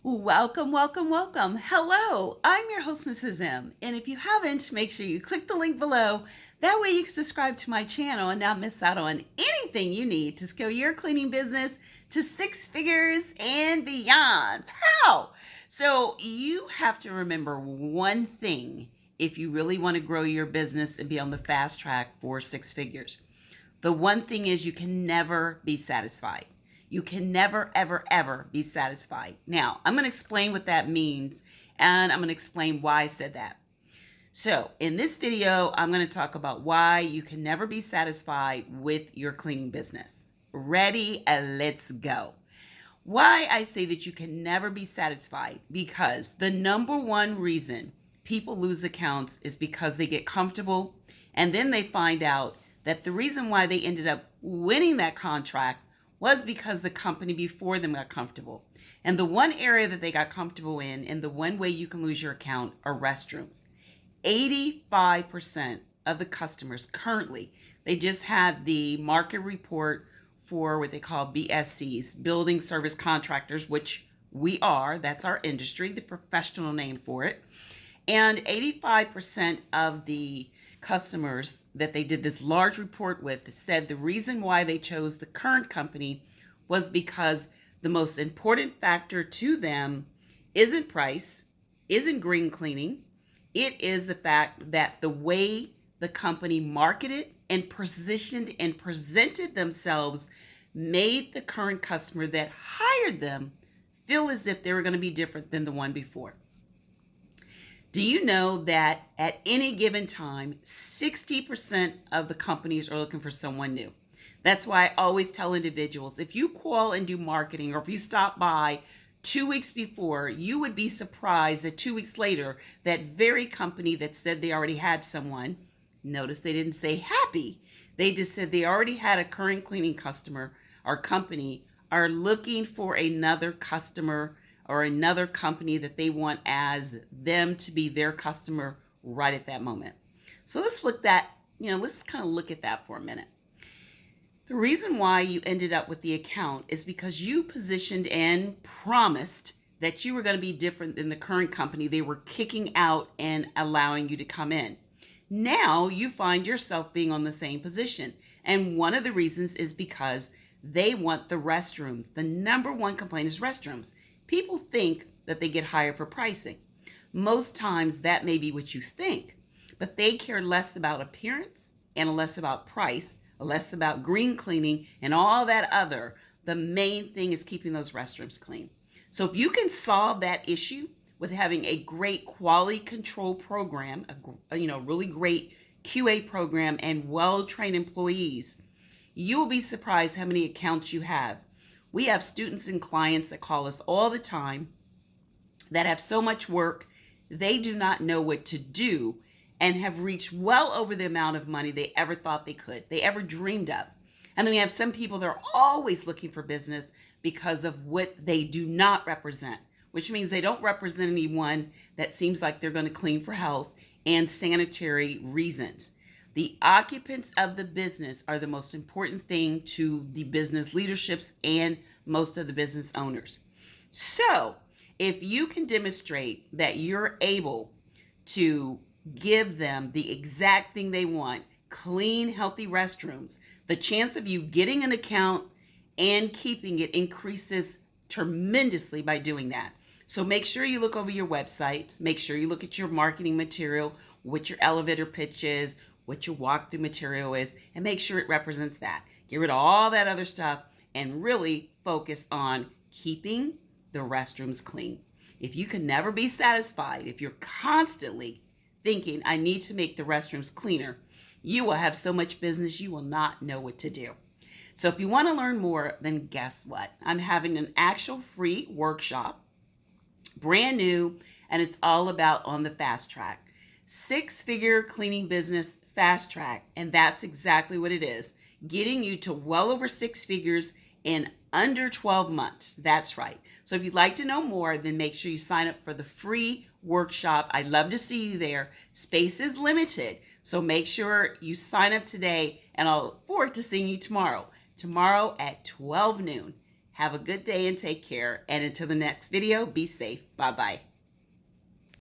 Welcome, welcome, welcome. Hello, I'm your host, Mrs. M. And if you haven't, make sure you click the link below. That way you can subscribe to my channel and not miss out on anything you need to scale your cleaning business to six figures and beyond. Pow! So you have to remember one thing if you really want to grow your business and be on the fast track for six figures. The one thing is you can never be satisfied. You can never, ever, ever be satisfied. Now, I'm going to explain what that means, and I'm going to explain why I said that. So, in this video, I'm going to talk about why you can never be satisfied with your cleaning business. Ready? Let's go. Why I say that you can never be satisfied, because the number one reason people lose accounts is because they get comfortable, and then they find out that the reason why they ended up winning that contract was because the company before them got comfortable. And the one area that they got comfortable in, and the one way you can lose your account, are restrooms. 85% of the customers currently, they just had the market report for what they call BSCs, building service contractors, which we are. That's our industry, the professional name for it. And 85% of the customers that they did this large report with said the reason why they chose the current company was because the most important factor to them isn't price, isn't green cleaning. It is the fact that the way the company marketed and positioned and presented themselves made the current customer that hired them feel as if they were going to be different than the one before. Do you know that at any given time, 60% of the companies are looking for someone new? That's why I always tell individuals, if you call and do marketing, or if you stop by 2 weeks before, you would be surprised that 2 weeks later, that very company that said they already had someone, notice they didn't say happy, they just said they already had a current cleaning customer or company, are looking for another customer or another company that they want as them to be their customer right at that moment. So let's kind of look at that for a minute. The reason why you ended up with the account is because you positioned and promised that you were going to be different than the current company they were kicking out and allowing you to come in. Now you find yourself being on the same position. And one of the reasons is because they want the restrooms. The number one complaint is restrooms. People think that they get hired for pricing. Most times that may be what you think, but they care less about appearance and less about price, less about green cleaning and all that other. The main thing is keeping those restrooms clean. So if you can solve that issue with having a great quality control program, really great QA program and well-trained employees, you will be surprised how many accounts you have. We have students and clients that call us all the time that have so much work, they do not know what to do and have reached well over the amount of money they ever thought they ever dreamed of. And then we have some people that are always looking for business because of what they do not represent, which means they don't represent anyone that seems like they're going to clean for health and sanitary reasons. The occupants of the business are the most important thing to the business leaderships and most of the business owners. So if you can demonstrate that you're able to give them the exact thing they want, clean, healthy restrooms, the chance of you getting an account and keeping it increases tremendously by doing that. So make sure you look over your websites, make sure you look at your marketing material, what your elevator pitch is, what your walkthrough material is, and make sure it represents that. Get rid of all that other stuff and really focus on keeping the restrooms clean. If you can never be satisfied, if you're constantly thinking, I need to make the restrooms cleaner, you will have so much business you will not know what to do. So if you want to learn more, then guess what? I'm having an actual free workshop, brand new, and it's all about on the fast track. 6-figure cleaning business fast track, and that's exactly what it is. Getting you to well over 6 figures in under 12 months. That's right. So if you'd like to know more, then make sure you sign up for the free workshop. I'd love to see you there. Space is limited, so make sure you sign up today, and I'll look forward to seeing you tomorrow. Tomorrow at 12 noon. Have a good day and take care. And until the next video, be safe. Bye-bye.